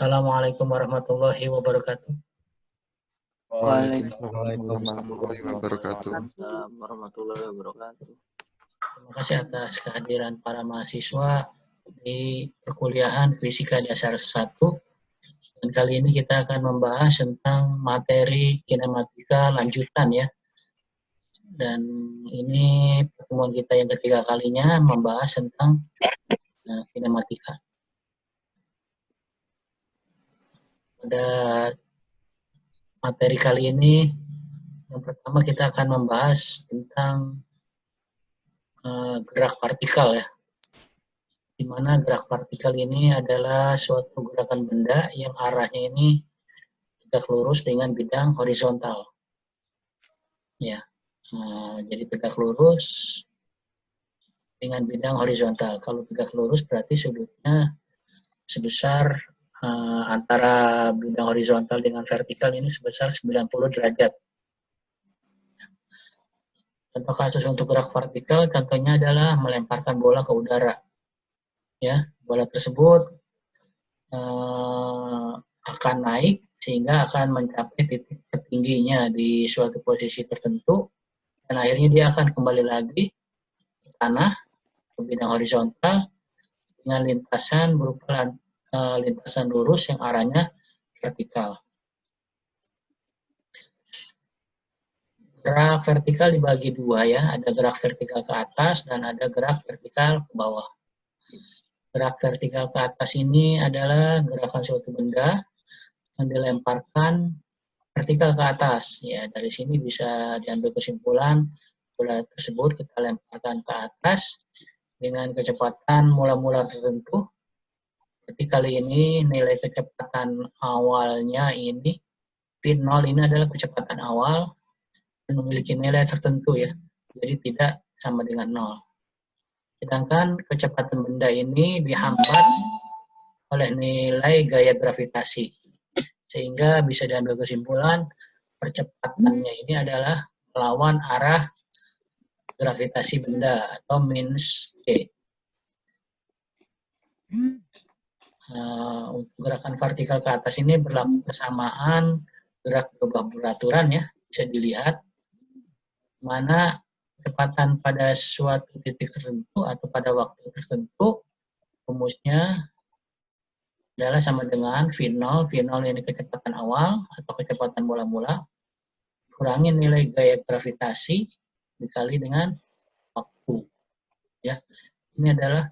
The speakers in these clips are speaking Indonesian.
Assalamualaikum warahmatullahi wabarakatuh. Waalaikumsalam warahmatullahi wabarakatuh. Warahmatullahi wabarakatuh. Terima kasih atas kehadiran para mahasiswa di perkuliahan Fisika Dasar 1. Dan kali ini kita akan membahas tentang materi kinematika lanjutan ya. Dan ini pertemuan kita yang ketiga kalinya membahas tentang kinematika. Pada materi kali ini, yang pertama kita akan membahas tentang gerak partikal ya. Di mana gerak partikal ini adalah suatu gerakan benda yang arahnya ini tegak lurus dengan bidang horizontal. Ya, jadi tegak lurus dengan bidang horizontal. Kalau tegak lurus berarti sudutnya sebesar antara bidang horizontal dengan vertikal ini sebesar 90 derajat. Contoh kasus untuk gerak vertikal contohnya adalah melemparkan bola ke udara. Ya, bola tersebut akan naik sehingga akan mencapai titik tertingginya di suatu posisi tertentu dan akhirnya dia akan kembali lagi ke tanah ke bidang horizontal dengan lintasan berupa lintasan lurus yang arahnya vertikal. Gerak vertikal dibagi dua ya, ada gerak vertikal ke atas dan ada gerak vertikal ke bawah. Gerak vertikal ke atas ini adalah gerakan suatu benda yang dilemparkan vertikal ke atas. Ya, dari sini bisa diambil kesimpulan bola tersebut kita lemparkan ke atas dengan kecepatan mula-mula tertentu. Jadi kali ini nilai kecepatan awalnya ini V0 ini adalah kecepatan awal dan memiliki nilai tertentu ya. Jadi tidak sama dengan 0. Sedangkan kecepatan benda ini dihambat oleh nilai gaya gravitasi. Sehingga bisa diambil kesimpulan percepatannya ini adalah melawan arah gravitasi benda atau minus G. Untuk gerakan vertikal ke atas ini berlaku persamaan gerak berubah beraturan ya, bisa dilihat mana kecepatan pada suatu titik tertentu atau pada waktu tertentu rumusnya adalah sama dengan V0. V0 ini kecepatan awal atau kecepatan mula-mula kurangi nilai gaya gravitasi dikali dengan waktu ya. Ini adalah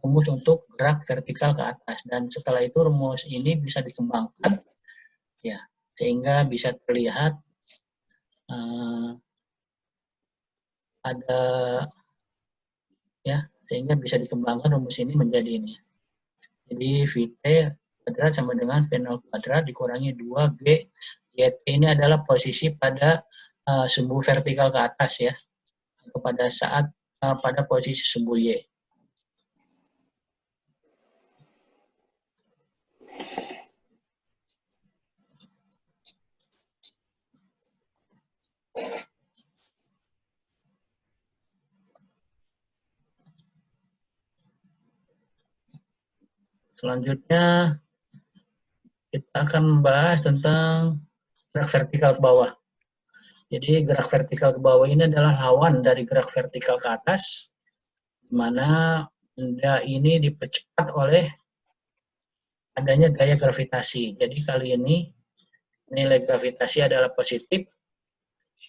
rumus untuk gerak vertikal ke atas dan setelah itu rumus ini bisa dikembangkan ya sehingga bisa terlihat ada ya sehingga bisa dikembangkan rumus ini menjadi ini. Jadi Vt kuadrat sama dengan V0 kuadrat dikurangi 2G YT ini adalah posisi pada sumbu vertikal ke atas ya atau pada saat pada posisi sumbu Y. Selanjutnya kita akan membahas tentang gerak vertikal ke bawah. Jadi gerak vertikal ke bawah ini adalah lawan dari gerak vertikal ke atas, di mana benda ini dipercepat oleh adanya gaya gravitasi. Jadi kali ini nilai gravitasi adalah positif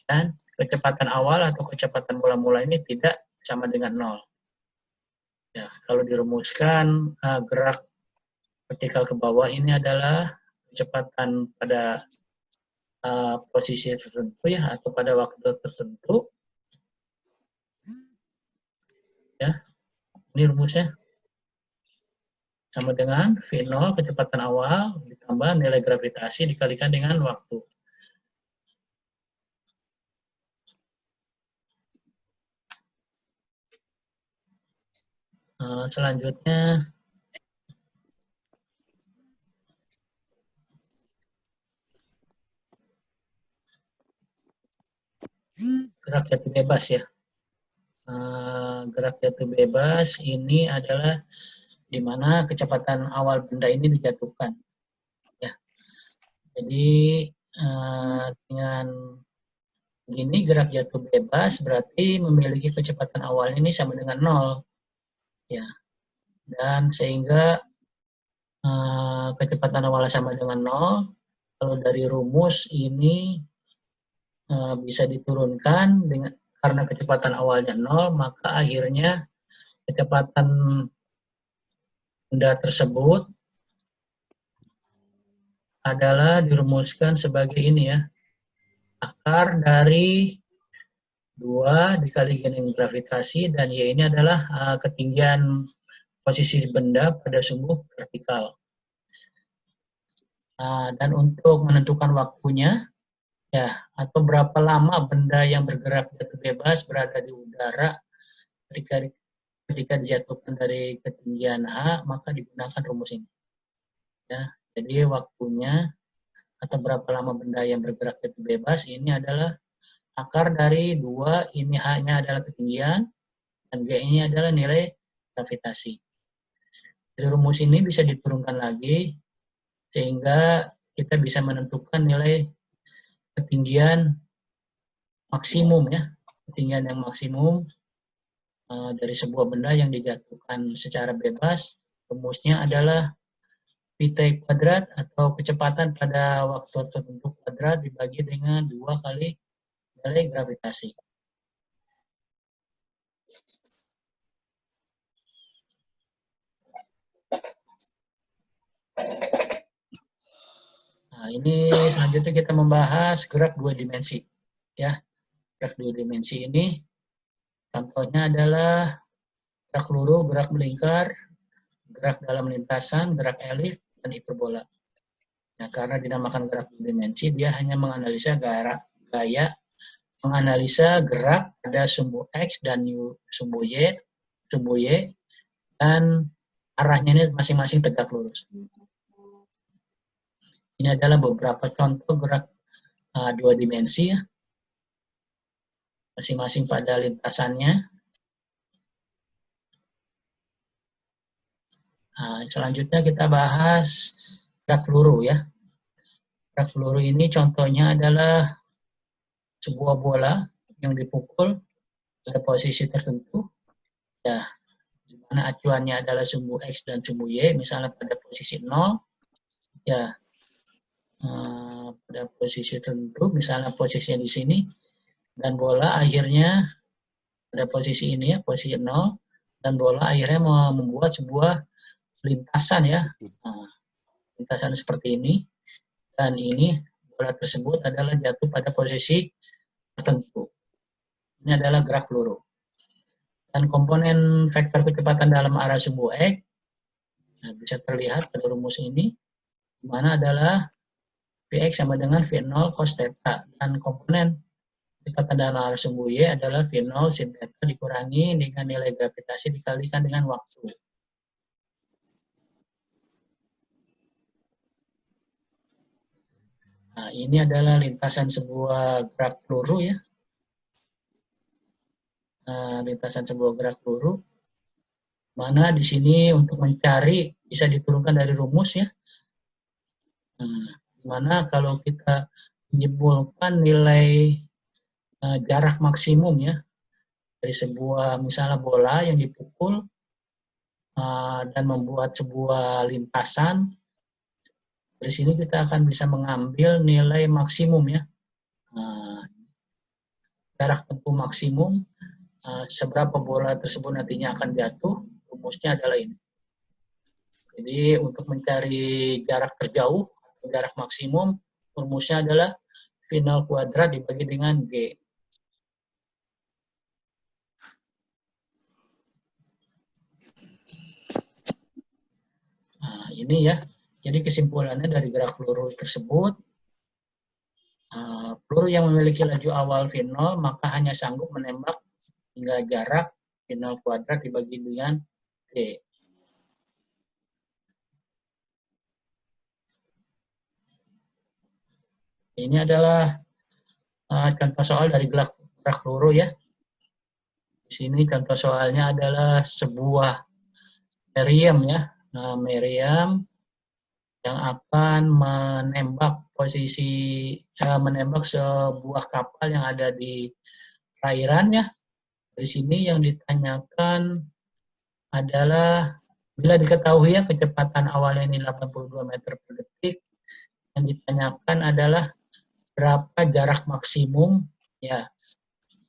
dan kecepatan awal atau kecepatan mula-mula ini tidak sama dengan 0. Ya, kalau dirumuskan gerak vertikal ke bawah ini adalah kecepatan pada posisi tertentu ya atau pada waktu tertentu ya. Ini rumusnya sama dengan V0 kecepatan awal ditambah nilai gravitasi dikalikan dengan waktu. Selanjutnya gerak jatuh bebas ya. Gerak jatuh bebas ini adalah di mana kecepatan awal benda ini dijatuhkan. Jadi dengan begini gerak jatuh bebas berarti memiliki kecepatan awal ini sama dengan 0. Ya. Dan sehingga kecepatan awalnya sama dengan 0, kalau dari rumus ini bisa diturunkan dengan karena kecepatan awalnya 0, maka akhirnya kecepatan benda tersebut adalah dirumuskan sebagai ini ya. Akar dari 2 dikali gening gravitasi, dan Y ini adalah ketinggian posisi benda pada sumbu vertikal. Dan untuk menentukan waktunya, ya, atau berapa lama benda yang bergerak jatuh bebas berada di udara ketika dijatuhkan dari ketinggian H, maka digunakan rumus ini. Ya, jadi waktunya atau berapa lama benda yang bergerak jatuh bebas ini adalah akar dari 2, ini H-nya adalah ketinggian, dan G ini adalah nilai gravitasi. Dari rumus ini bisa diturunkan lagi, sehingga kita bisa menentukan nilai ketinggian maksimum ya, ketinggian yang maksimum dari sebuah benda yang dijatuhkan secara bebas. Rumusnya adalah Vt kuadrat atau kecepatan pada waktu tertentu kuadrat dibagi dengan 2 kali nilai gravitasi. Nah, ini selanjutnya kita membahas gerak 2 dimensi. Ya, gerak 2 dimensi ini contohnya adalah gerak lurus, gerak melingkar, gerak dalam lintasan, gerak elif, dan hiperbola. Nah, karena dinamakan gerak 2 dimensi, dia hanya menganalisa gaya menganalisa gerak pada sumbu X dan sumbu Y, dan arahnya ini masing-masing tegak lurus. Ini adalah beberapa contoh gerak 2 dimensi ya, masing-masing pada lintasannya. Nah, selanjutnya kita bahas gerak peluru ya. Gerak peluru ini contohnya adalah sebuah bola yang dipukul pada posisi tertentu, ya, di mana acuannya adalah sumbu X dan sumbu Y, misalnya pada posisi 0, ya, pada posisi tertentu, misalnya posisinya di sini, dan bola akhirnya pada posisi ini ya, posisi 0, dan bola akhirnya membuat sebuah lintasan ya, lintasan seperti ini, dan ini bola tersebut adalah jatuh pada posisi tertentu. Ini adalah gerak peluru. Dan komponen vektor kecepatan dalam arah sumbu X bisa terlihat pada rumus ini, di mana adalah Vx sama dengan V0 cos theta, dan komponen kecepatan dalam arah sumbu Y adalah V0 sin theta dikurangi dengan nilai gravitasi dikalikan dengan waktu. Nah, ini adalah lintasan sebuah gerak peluru ya. Lintasan sebuah gerak peluru, mana di sini untuk mencari bisa diturunkan dari rumus ya. Dimana kalau kita menyimpulkan nilai jarak maksimum ya dari sebuah misalnya bola yang dipukul dan membuat sebuah lintasan, dari sini kita akan bisa mengambil nilai maksimum ya, jarak tempuh maksimum, seberapa bola tersebut nantinya akan jatuh. Rumusnya adalah ini. Jadi untuk mencari jarak terjauh atau jarak maksimum, rumusnya adalah V0 kuadrat dibagi dengan G. Nah, ini ya. Jadi kesimpulannya dari gerak peluru tersebut, peluru yang memiliki laju awal V0 maka hanya sanggup menembak hingga jarak V0 kuadrat dibagi dengan G. Ini adalah contoh soal dari gerak peluru ya. Di sini contoh soalnya adalah sebuah meriam ya. Meriam yang akan menembak menembak sebuah kapal yang ada di perairan ya. Di sini yang ditanyakan adalah bila diketahui ya kecepatan awalnya ini 82 meter per detik, yang ditanyakan adalah berapa jarak maksimum ya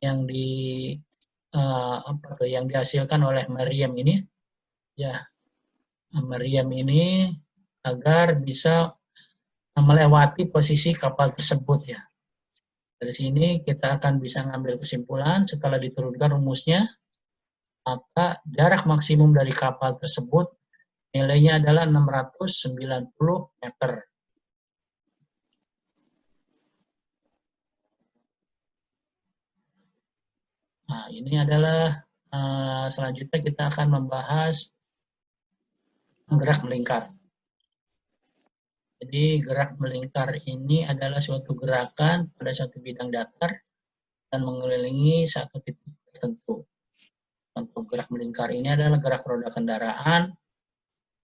yang yang dihasilkan oleh meriam ini ya, meriam ini agar bisa melewati posisi kapal tersebut ya. Dari sini kita akan bisa mengambil kesimpulan setelah diturunkan rumusnya, maka jarak maksimum dari kapal tersebut nilainya adalah 690 meter. Nah, ini adalah selanjutnya kita akan membahas gerak melingkar. Jadi gerak melingkar ini adalah suatu gerakan pada suatu bidang datar dan mengelilingi satu titik tertentu. Untuk gerak melingkar ini adalah gerak roda kendaraan,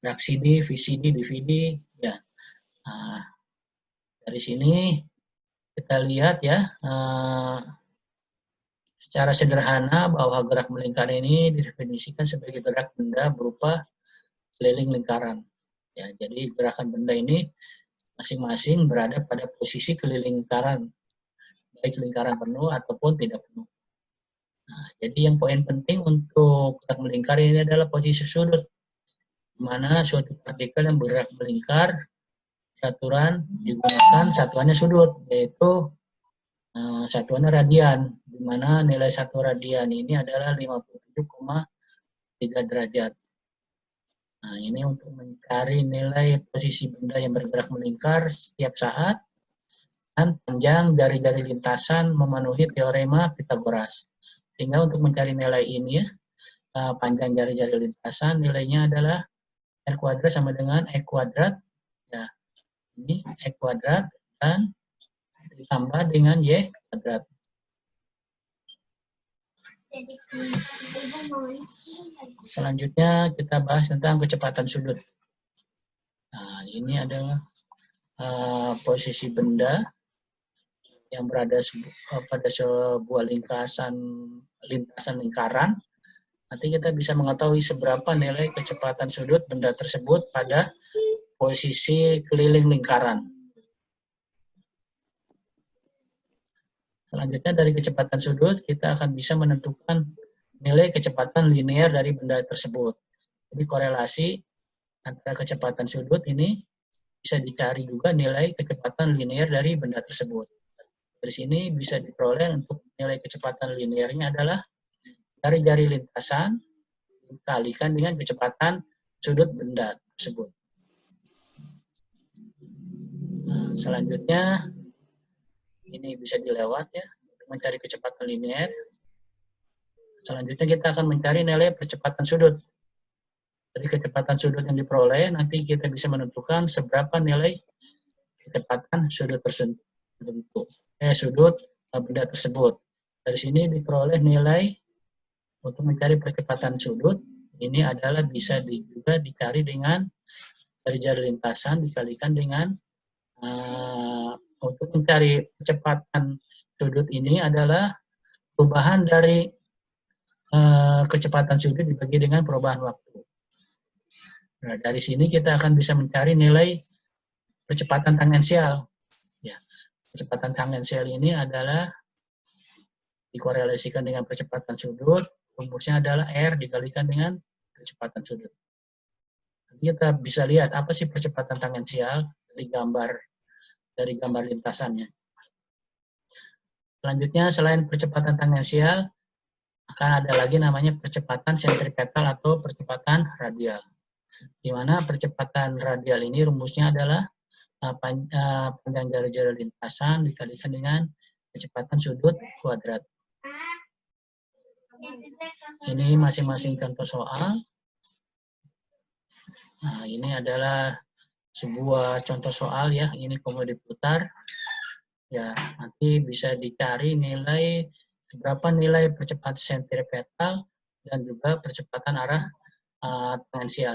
gerak CD, VCD, DVD. Ya. Nah, dari sini kita lihat ya, secara sederhana bahwa gerak melingkar ini didefinisikan sebagai gerak benda berupa keliling lingkaran. Ya, jadi gerakan benda ini masing-masing berada pada posisi keliling lingkaran, baik lingkaran penuh ataupun tidak penuh. Nah, jadi yang poin penting untuk gerak melingkar ini adalah posisi sudut, di mana suatu partikel yang bergerak melingkar, satuan digunakan satuannya sudut, yaitu satuannya radian, di mana nilai satu radian ini adalah 57,3 derajat. Nah, ini untuk mencari nilai posisi benda yang bergerak melingkar setiap saat dan panjang jari-jari lintasan memenuhi teorema Pythagoras. Sehingga untuk mencari nilai ini ya, panjang jari-jari lintasan nilainya adalah R kuadrat sama dengan E kuadrat. Ya, ini E kuadrat dan ditambah dengan Y kuadrat. Selanjutnya kita bahas tentang kecepatan sudut. Nah, ini adalah posisi benda yang berada pada sebuah lintasan lingkaran. Nanti kita bisa mengetahui seberapa nilai kecepatan sudut benda tersebut pada posisi keliling lingkaran. Selanjutnya dari kecepatan sudut kita akan bisa menentukan nilai kecepatan linear dari benda tersebut. Jadi korelasi antara kecepatan sudut ini bisa dicari juga nilai kecepatan linear dari benda tersebut. Dari sini bisa diperoleh untuk nilai kecepatan linearnya adalah jari-jari lintasan dikalikan dengan kecepatan sudut benda tersebut. Nah, selanjutnya ini bisa dilewat ya, untuk mencari kecepatan linear. Selanjutnya kita akan mencari nilai percepatan sudut. Dari kecepatan sudut yang diperoleh, nanti kita bisa menentukan seberapa nilai kecepatan sudut tertentu. Sudut benda tersebut. Dari sini diperoleh nilai untuk mencari percepatan sudut. Ini adalah bisa juga dicari dengan jari-jari lintasan dikalikan dengan untuk mencari kecepatan sudut ini adalah perubahan dari kecepatan sudut dibagi dengan perubahan waktu. Nah, dari sini kita akan bisa mencari nilai percepatan tangensial. Ya, percepatan tangensial ini adalah dikorelasikan dengan percepatan sudut, rumusnya adalah R dikalikan dengan kecepatan sudut. Nanti kita bisa lihat apa sih percepatan tangensial dari gambar lintasannya. Selanjutnya, selain percepatan tangensial, akan ada lagi namanya percepatan sentripetal atau percepatan radial. Di mana percepatan radial ini rumusnya adalah panjang jari-jari lintasan dikalikan dengan kecepatan sudut kuadrat. Ini masing-masing contoh soal. Nah, ini adalah sebuah contoh soal ya, ini komodi putar. Ya, nanti bisa dicari berapa nilai percepatan sentripetal dan juga percepatan arah tangensial.